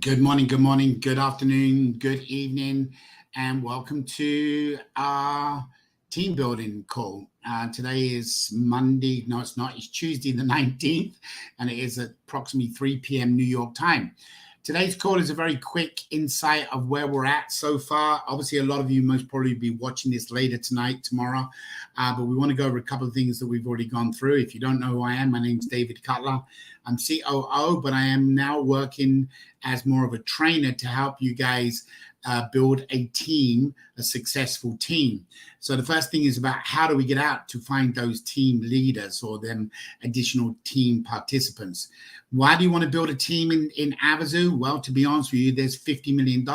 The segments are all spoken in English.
Good morning, good afternoon, good evening, and welcome to our team building call. Today is Monday. No, it's not. It's Tuesday the 19th, and it is at approximately 3 p.m. New York time. Today's call is a very quick insight of where we're at so far. Obviously, a lot of you most probably be watching this later tonight, tomorrow, but we want to go over a couple of things that we've already gone through. If you don't know who I am, my name's David Cutler. I'm COO, but I am now working as more of a trainer to help you guys build a team, a successful team. So the first thing is about how do we get out to find those team leaders or them additional team participants. Why do you want to build a team in Avazoo? Well, to be honest with you, there's $50 million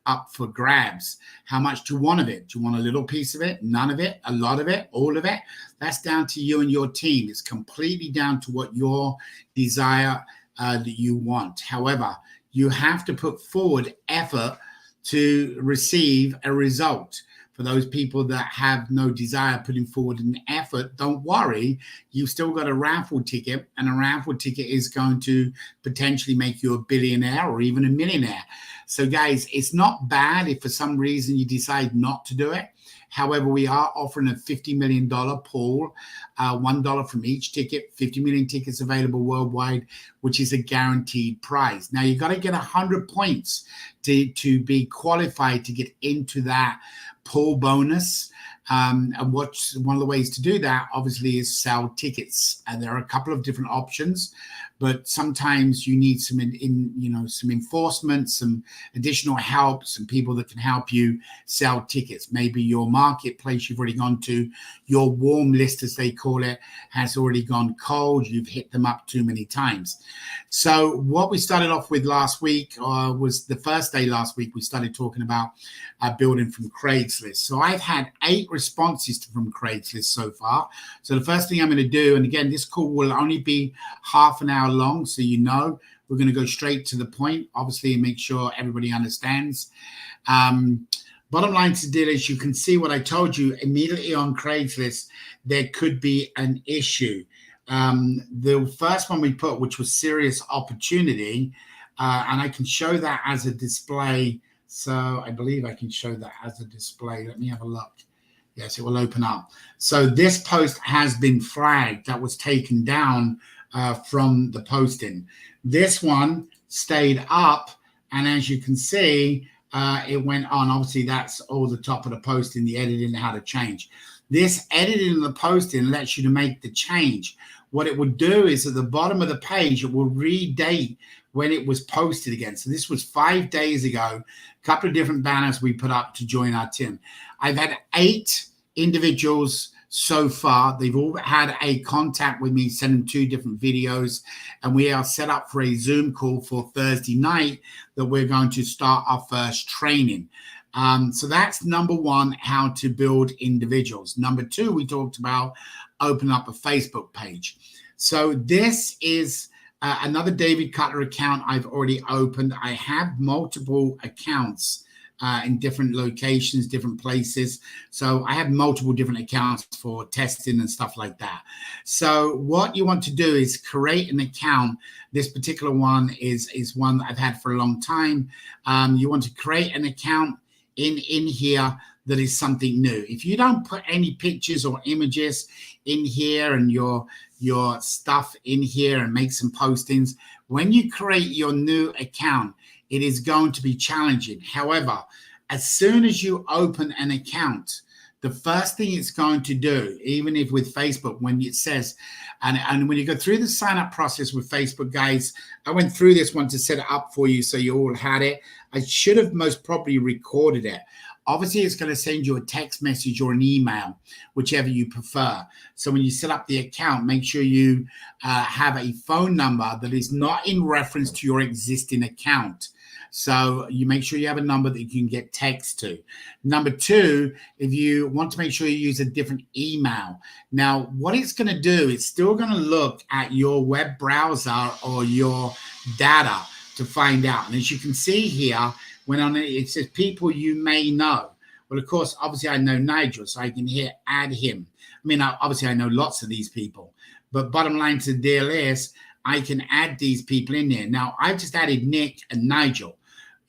up for grabs. How much do you want of it? Do you want a little piece of it? None of it? A lot of it? All of it? That's down to you and your team. It's completely down to what your desire that you want. However, you have to put forward effort to receive a result. For those people that have no desire putting forward an effort, don't worry. You've still got a raffle ticket, and a raffle ticket is going to potentially make you a billionaire or even a millionaire. So guys, it's not bad if for some reason you decide not to do it. However, we are offering a $50 million pool, $1 from each ticket, 50 million tickets available worldwide, which is a guaranteed prize. Now, you've got to get 100 points to be qualified to get into that pool bonus. And what's one of the ways to do that, obviously, is sell tickets. And there are a couple of different options, but sometimes you need some some enforcement, some additional help, some people that can help you sell tickets. Maybe your marketplace you've already gone to, your warm list, as they call it, has already gone cold. You've hit them up too many times. So what we started off with last week was the first day last week, we started talking about building from Craigslist. So I've had 8 responses from Craigslist so far. So the first thing I'm going to do, and again, this call will only be half an hour long, so we're going to go straight to the point, obviously, and make sure everybody understands. Bottom line to deal is you can see what I told you immediately on Craigslist, there could be an issue. The first one we put, which was serious opportunity, and I can show that as a display. So I believe I can show that as a display. Let me have a look. Yes, it will open up. So this post has been flagged. That was taken down from the posting. This one stayed up, and as you can see, it went on. Obviously, that's all the top of the posting, the editing, how to change. This editing the posting lets you to make the change. What it would do is at the bottom of the page, it will redate when it was posted again. So this was 5 days ago, a couple of different banners we put up to join our team. I've had 8 individuals so far. They've all had a contact with me, sending 2 different videos, and we are set up for a Zoom call for Thursday night that we're going to start our first training. So that's number 1, how to build individuals. Number 2, we talked about open up a Facebook page. So this is another David Cutler account I've already opened. I have multiple accounts in different locations, different places. So I have multiple different accounts for testing and stuff like that. So what you want to do is create an account. This particular one is one that I've had for a long time. You want to create an account in here that is something new. If you don't put any pictures or images in here and your stuff in here and make some postings, when you create your new account, it is going to be challenging. However, as soon as you open an account, the first thing it's going to do, even if with Facebook, when it says, and when you go through the sign up process with Facebook, guys, I went through this one to set it up for you so you all had it. I should have most probably recorded it. Obviously, it's going to send you a text message or an email, whichever you prefer. So when you set up the account, make sure you have a phone number that is not in reference to your existing account. So you make sure you have a number that you can get text to. Number 2, if you want to make sure you use a different email. Now, what it's going to do, it's still going to look at your web browser or your data to find out. And as you can see here, when on it says people you may know. Well, of course, obviously I know Nigel, so I can hit add him. I mean, obviously I know lots of these people, but bottom line to the deal is I can add these people in there. Now, I've just added Nick and Nigel.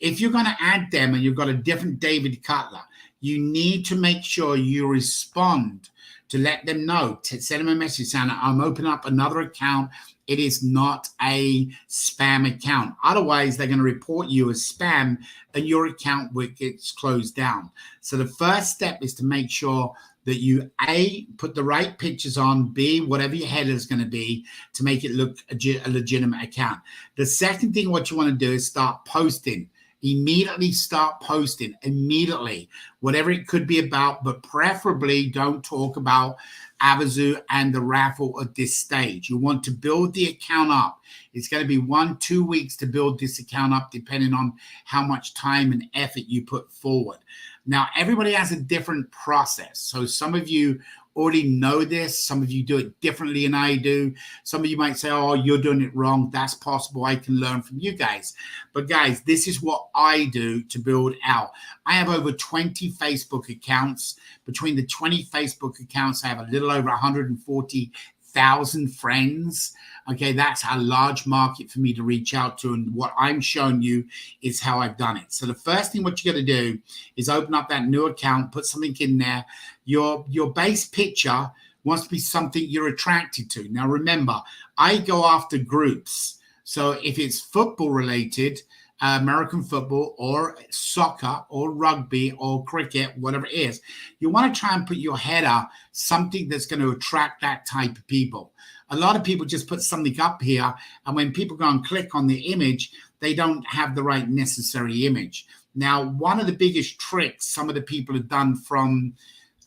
If you're going to add them and you've got a different David Cutler, you need to make sure you respond to let them know, to send them a message saying, I'm opening up another account. It is not a spam account. Otherwise, they're going to report you as spam and your account gets closed down. So the first step is to make sure that you, A, put the right pictures on, B, whatever your header is going to be to make it look a legitimate account. The second thing what you want to do is start posting. Immediately start posting, immediately, whatever it could be about, but preferably don't talk about Avazoo and the raffle at this stage. You want to build the account up. It's going to be 1-2 weeks to build this account up, depending on how much time and effort you put forward. Now, everybody has a different process. So some of you already know this. Some of you do it differently than I do. Some of you might say, oh, you're doing it wrong. That's possible. I can learn from you guys. But guys, this is what I do to build out. I have over 20 Facebook accounts. Between the 20 Facebook accounts, I have a little over 140,000 friends. Okay, that's a large market for me to reach out to. And what I'm showing you is how I've done it. So the first thing what you got to do is open up that new account, put something in there. Your base picture wants to be something you're attracted to. Now, remember, I go after groups. So if it's football related, American football or soccer or rugby or cricket, whatever it is, you want to try and put your header something that's going to attract that type of people. A lot of people just put something up here, and when people go and click on the image, they don't have the right necessary image. Now, one of the biggest tricks some of the people have done from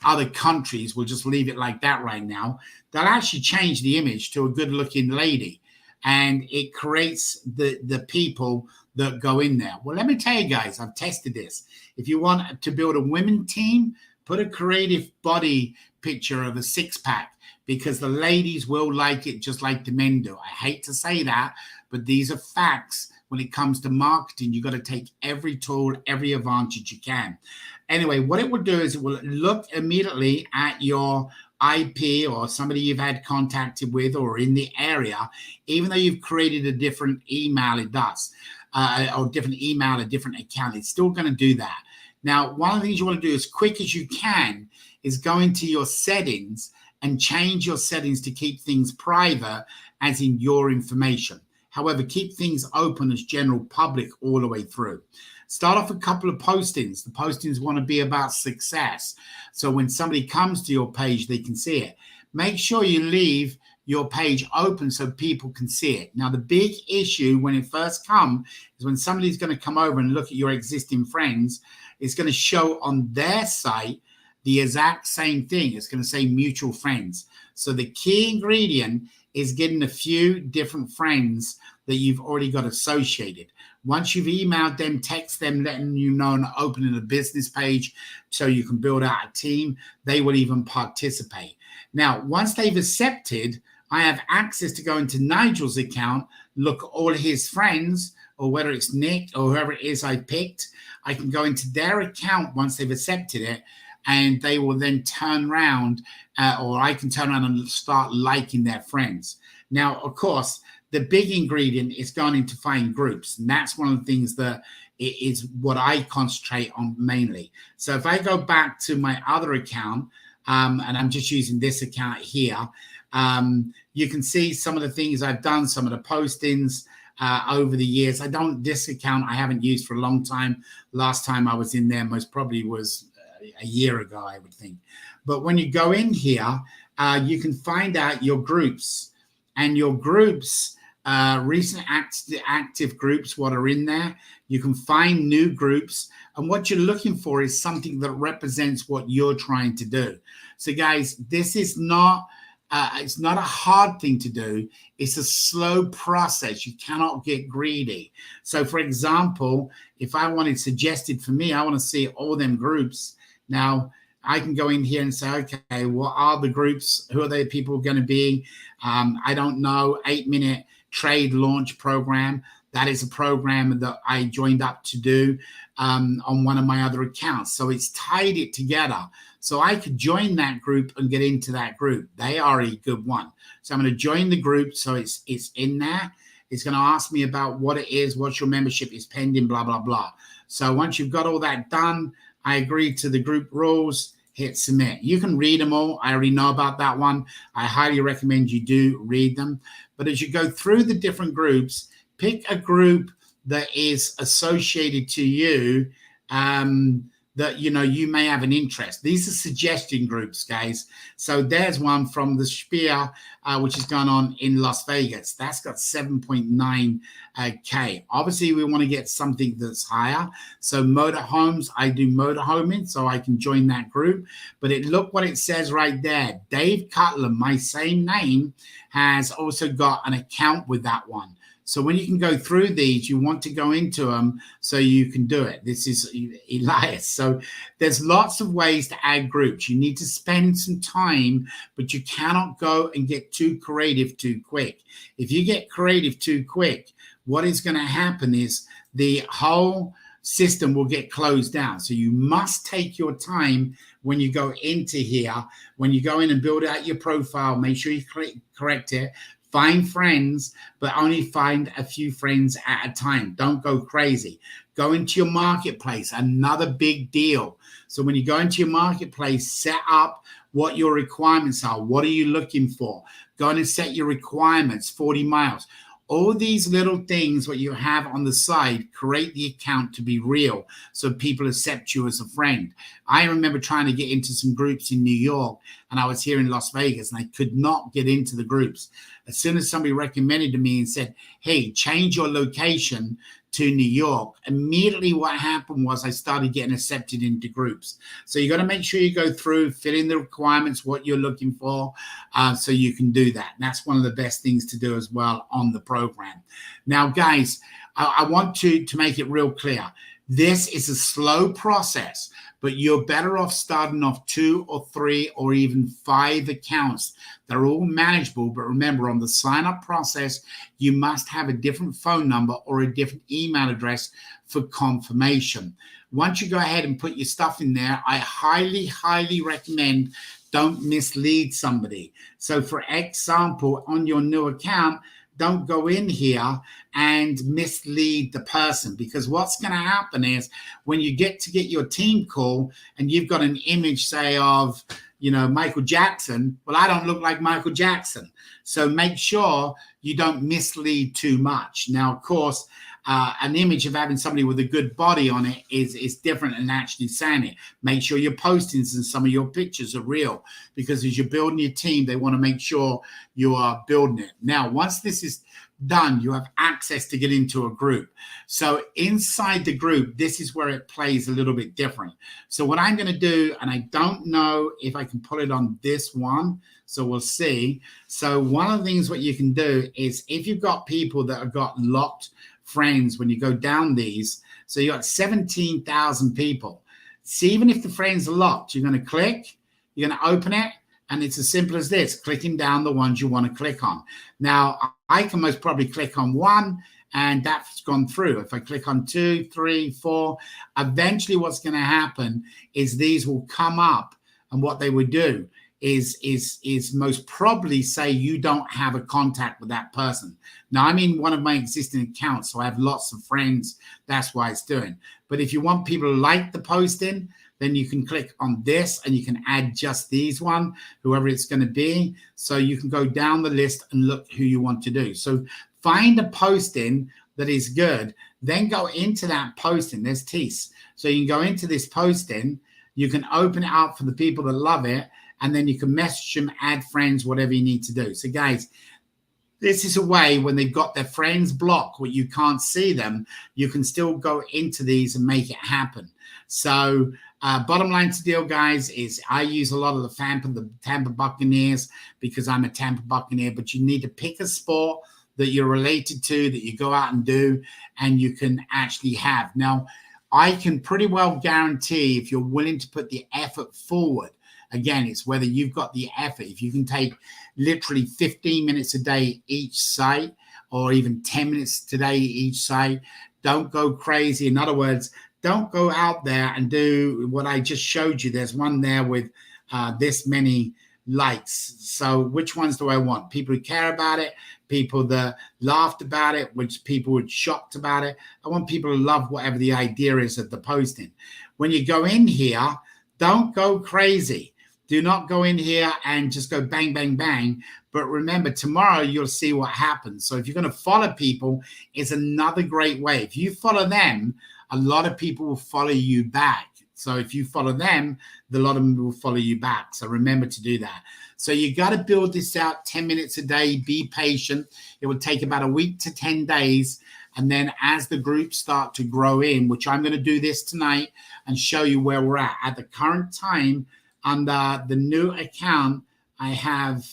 other countries, we'll just leave it like that right now, they'll actually change the image to a good-looking lady, and it creates the people that go in there. Well, let me tell you guys, I've tested this. If you want to build a women team, put a creative body picture of a six-pack, because the ladies will like it just like the men do. I hate to say that, but these are facts. When it comes to marketing, you've got to take every tool, every advantage you can. Anyway, what it will do is it will look immediately at your IP or somebody you've had contacted with or in the area, even though you've created a different email, it does, or different email, a different account. It's still going to do that. Now, one of the things you want to do as quick as you can is go into your settings and change your settings to keep things private, as in your information. However, keep things open as general public all the way through. Start off a couple of postings. The postings want to be about success. So when somebody comes to your page, they can see it. Make sure you leave your page open so people can see it. Now, the big issue when it first comes is when somebody's going to come over and look at your existing friends, it's going to show on their site the exact same thing. It's going to say mutual friends. So the key ingredient is getting a few different friends that you've already got associated. Once you've emailed them, text them, letting you know and opening a business page so you can build out a team, they will even participate. Now, once they've accepted, I have access to go into Nigel's account, look at all his friends, or whether it's Nick or whoever it is I picked. I can go into their account once they've accepted it, and they will then turn around, or I can turn around and start liking their friends. Now, of course, the big ingredient is going into find groups. And that's one of the things that is what I concentrate on mainly. So if I go back to my other account, and I'm just using this account here, you can see some of the things I've done, some of the postings over the years. This account I haven't used for a long time. Last time I was in there most probably was a year ago, I would think. But when you go in here, you can find out your groups, and your groups, recent active groups, what are in there. You can find new groups, and what you're looking for is something that represents what you're trying to do. So guys, this is not it's not a hard thing to do. It's a slow process. You cannot get greedy. So for example, if I wanted suggested for me, I want to see all them groups. Now, I can go in here and say, okay, what are the groups? Who are the people going to be? I don't know. 8-minute trade launch program. That is a program that I joined up to do on one of my other accounts. So it's tied it together. So I could join that group and get into that group. They are a good one. So I'm going to join the group. So it's in there. It's going to ask me about what it is, what's your membership is pending, blah, blah, blah. So once you've got all that done, I agree to the group rules, hit submit. You can read them all. I already know about that one. I highly recommend you do read them. But as you go through the different groups, pick a group that is associated to you, that you may have an interest. These are suggestion groups, guys. So there's one from the Spear, which is going on in Las Vegas. That's got 7.9K. Obviously, we want to get something that's higher. So motorhomes, I do motorhoming, so I can join that group. But look what it says right there. Dave Cutler, my same name, has also got an account with that one. So when you can go through these, you want to go into them so you can do it. This is Elias. So there's lots of ways to add groups. You need to spend some time, but you cannot go and get too creative too quick. If you get creative too quick, what is going to happen is the whole system will get closed down. So you must take your time when you go into here. When you go in and build out your profile, make sure you correct it. Find friends, but only find a few friends at a time. Don't go crazy. Go into your marketplace, another big deal. So when you go into your marketplace, set up what your requirements are. What are you looking for? Go in and set your requirements, 40 miles. All these little things, what you have on the side, create the account to be real so people accept you as a friend. I remember trying to get into some groups in New York, and I was here in Las Vegas, and I could not get into the groups. As soon as somebody recommended to me and said, hey, change your location to New York, immediately what happened was I started getting accepted into groups. So you got to make sure you go through, fill in the requirements, what you're looking for, so you can do that. And that's one of the best things to do as well on the program. Now, guys, I want to make it real clear. This is a slow process, but you're better off starting off 2 or 3 or even 5 accounts. They're all manageable, but remember, on the sign-up process, you must have a different phone number or a different email address for confirmation. Once you go ahead and put your stuff in there, I highly, highly recommend don't mislead somebody. So for example, on your new account, don't go in here and mislead the person, because what's going to happen is when you get your team call and you've got an image, say, of, Michael Jackson. Well, I don't look like Michael Jackson. So make sure you don't mislead too much. Now, of course, an image of having somebody with a good body on it is different than actually saying it. Make sure your postings and some of your pictures are real, because as you're building your team, they want to make sure you are building it. Now, once this is done, you have access to get into a group. So inside the group, this is where it plays a little bit different. So what I'm going to do, and I don't know if I can put it on this one, so we'll see. So one of the things what you can do is, if you've got people that have got locked friends, when you go down these, so you got 17,000 people. See, even if the friends are locked, you're going to click, you're going to open it, and it's as simple as this, clicking down the ones you want to click on. Now, I can most probably click on one, and that's gone through. If I click on 2, 3, 4, eventually what's going to happen is these will come up, and what they would do is most probably say you don't have a contact with that person. Now, I'm in one of my existing accounts, so I have lots of friends. That's why it's doing. But if you want people to like the posting, then you can click on this and you can add just these one, whoever it's going to be. So you can go down the list and look who you want to do. So find a posting that is good, then go into that posting. There's Tease. So you can go into this posting, you can open it up for the people that love it, and then you can message them, add friends, whatever you need to do. So guys, this is a way when they've got their friends blocked where you can't see them, you can still go into these and make it happen. So bottom line to deal, guys, is I use a lot of the Tampa Buccaneers because I'm a Tampa Buccaneer, but you need to pick a sport that you're related to, that you go out and do, and you can actually have. Now, I can pretty well guarantee, if you're willing to put the effort forward, again, it's whether you've got the effort. If you can take literally 15 minutes a day each site, or even 10 minutes today each site. Don't go crazy. In other words, don't go out there and do what I just showed you. There's one there with this many likes. So which ones do I want? People who care about it, people that laughed about it, which people were shocked about it. I want people to love whatever the idea is of the posting. When you go in here, don't go crazy. Do not go in here and just go bang, bang, bang. But remember, tomorrow you'll see what happens. So if you're going to follow people, it's another great way. If you follow them, a lot of people will follow you back. So if you follow them, a lot of them will follow you back. So remember to do that. So you got to build this out 10 minutes a day. Be patient. It will take about a week to 10 days. And then as the groups start to grow in, which I'm going to do this tonight and show you where we're at. At the current time, under the new account, I have...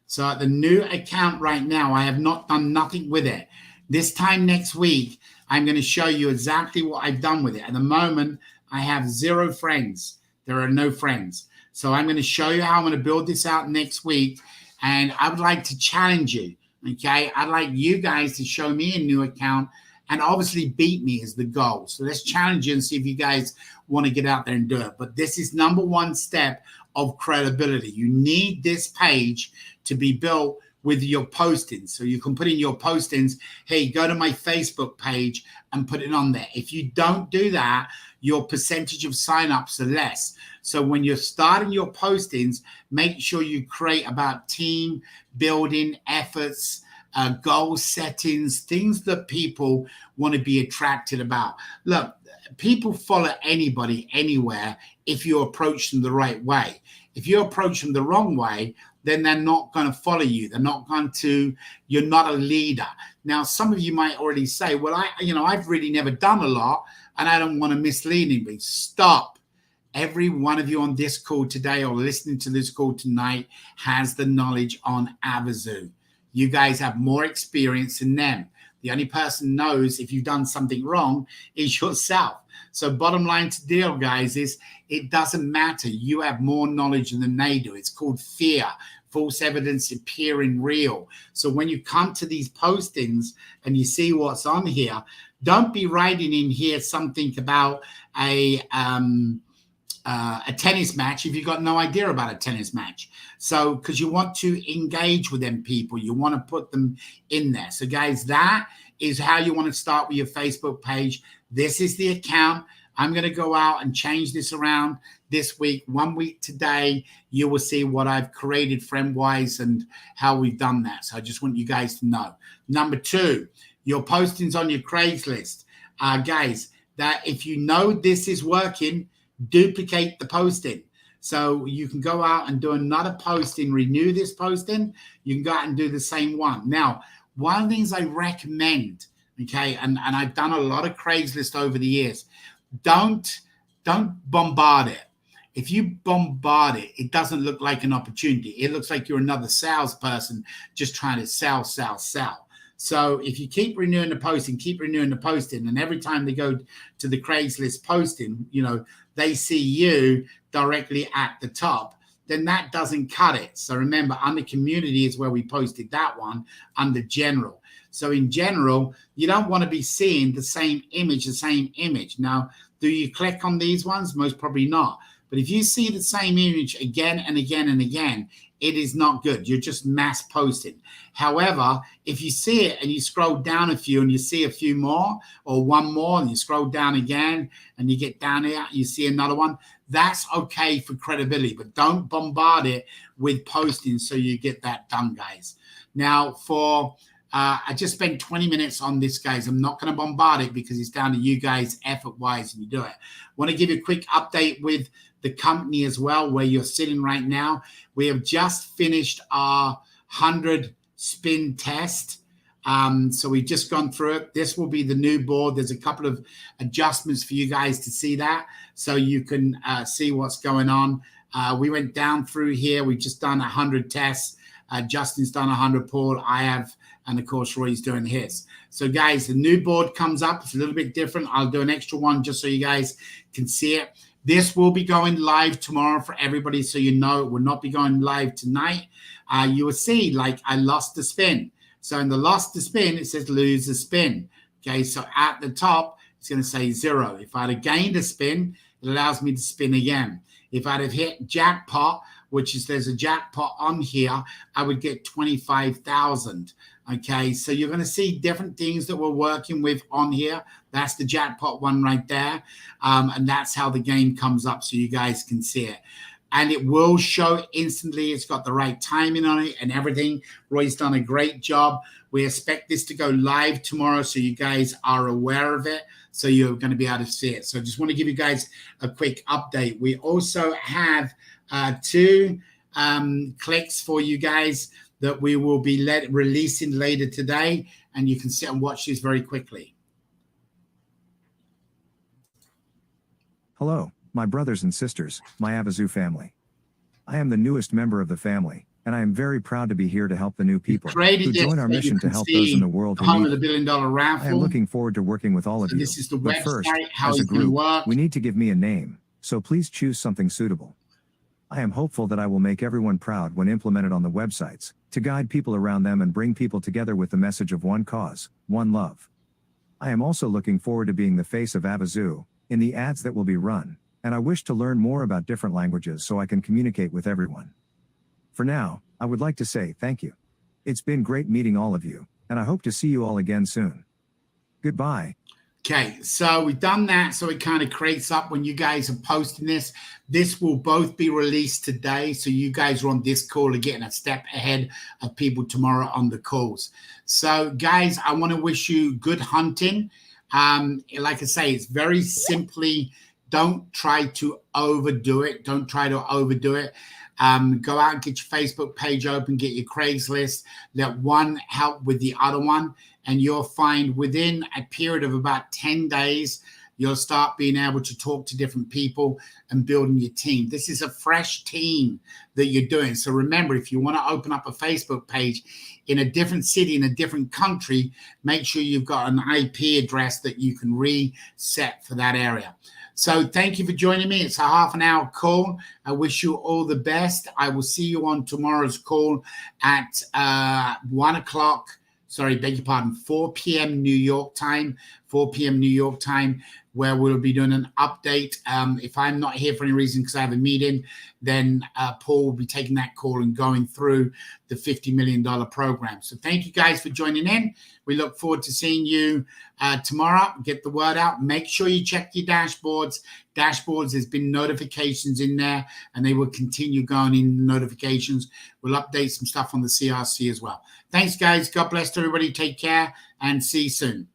So at the new account right now, I have not done nothing with it. This time next week, I'm going to show you exactly what I've done with it. At the moment, I have 0 friends. There are no friends. So I'm going to show you how I'm going to build this out next week. And I would like to challenge you, okay? I'd like you guys to show me a new account and obviously beat me is the goal. So let's challenge you and see if you guys want to get out there and do it. But this is number one step of credibility. You need this page to be built with your postings. So you can put in your postings, hey, go to my Facebook page and put it on there. If you don't do that, your percentage of signups are less. So when you're starting your postings, make sure you create about team building efforts, goal settings, things that people want to be attracted about. Look, people follow anybody anywhere if you approach them the right way. If you approach them the wrong way, then they're not going to follow you. They're not going to, you're not a leader. Now, some of you might already say, well, I've really never done a lot and I don't want to mislead anybody. Stop. Every one of you on this call today or listening to this call tonight has the knowledge on Avazoo. You guys have more experience than them. The only person knows if you've done something wrong is yourself. So bottom line to deal, guys, is it doesn't matter. You have more knowledge than they do. It's called fear, false evidence appearing real. So when you come to these postings and you see what's on here, don't be writing in here something about a tennis match if you've got no idea about a tennis match. So because you want to engage with them people, you want to put them in there. So guys, that is how you want to start with your Facebook page. This is the account. I'm going to go out and change this around this week. 1 week today, you will see what I've created friend-wise and how we've done that. So I just want you guys to know. Number 2, your postings on your Craigslist. Guys, that if you know this is working, duplicate the posting. So you can go out and do another posting, renew this posting. You can go out and do the same one. Now, one of the things I recommend, okay, and I've done a lot of Craigslist over the years, don't bombard it. If you bombard it, it doesn't look like an opportunity. It looks like you're another salesperson just trying to sell. So if you keep renewing the posting, and every time they go to the Craigslist posting, they see you directly at the top, then that doesn't cut it. So remember, under community is where we posted that one, under general. So in general, you don't want to be seeing the same image. Now, do you click on these ones? Most probably not. But if you see the same image again and again and again, it is not good. You're just mass posting. However, if you see it and you scroll down a few and you see a few more or one more and you scroll down again and you get down here, you see another one, that's okay for credibility, but don't bombard it with posting so you get that done, guys. Now, I just spent 20 minutes on this, guys. I'm not going to bombard it because it's down to you guys effort-wise and you do it. I want to give you a quick update with the company as well, where you're sitting right now. We have just finished our 100 spin test. So we've just gone through it. This will be the new board. There's a couple of adjustments for you guys to see that so you can see what's going on. We went down through here. We've just done 100 tests. Justin's done 100, Paul, I have, and of course, Roy's doing his. So guys, the new board comes up. It's a little bit different. I'll do an extra one just so you guys can see it. This will be going live tomorrow for everybody, so you know it will not be going live tonight. You will see, like, I lost the spin. So in the lost the spin, it says lose a spin. Okay, so at the top, it's going to say 0. If I'd have gained a spin, it allows me to spin again. If I'd have hit jackpot, which is there's a jackpot on here, I would get 25,000. Okay, so you're going to see different things that we're working with on here. That's the jackpot one right there. And that's how the game comes up so you guys can see it. And it will show instantly. It's got the right timing on it and everything. Roy's done a great job. We expect this to go live tomorrow so you guys are aware of it. So you're going to be able to see it. So I just want to give you guys a quick update. We also have 2 clicks for you guys that we will be releasing later today. And you can sit and watch this very quickly. Hello, my brothers and sisters, my Avazoo family. I am the newest member of the family, and I am very proud to be here to help the new people who join our mission to help those in the world who need the $1 billion raffle. I am looking forward to working with all of you. This is the but website, first, how as a it's going to group, work. we need to give me a name, so please choose something suitable. I am hopeful that I will make everyone proud when implemented on the websites, to guide people around them and bring people together with the message of one cause, one love. I am also looking forward to being the face of Avazoo in the ads that will be run, and I wish to learn more about different languages so I can communicate with everyone. For now, I would like to say thank you. It's been great meeting all of you, and I hope to see you all again soon. Goodbye. Okay, so we've done that, so it kind of creates up when you guys are posting this. This will both be released today, so you guys are on this call are getting a step ahead of people tomorrow on the calls. So, guys, I want to wish you good hunting. Like I say, it's very simply, don't try to overdo it. Don't try to overdo it. Go out and get your Facebook page open, get your Craigslist, let one help with the other one, and you'll find within a period of about 10 days, you'll start being able to talk to different people and building your team. This is a fresh team that you're doing. So remember, if you want to open up a Facebook page in a different city, in a different country, make sure you've got an IP address that you can reset for that area. So thank you for joining me. It's a half an hour call. I wish you all the best. I will see you on tomorrow's call at 1 o'clock. Sorry, beg your pardon, 4 p.m. New York time, 4 p.m. New York time, where we'll be doing an update. If I'm not here for any reason because I have a meeting, then Paul will be taking that call and going through the $50 million program. So thank you guys for joining in. We look forward to seeing you tomorrow. Get the word out. Make sure you check your dashboards. Dashboards, there's been notifications in there, and they will continue going in notifications. We'll update some stuff on the CRC as well. Thanks, guys. God bless everybody. Take care, and see you soon.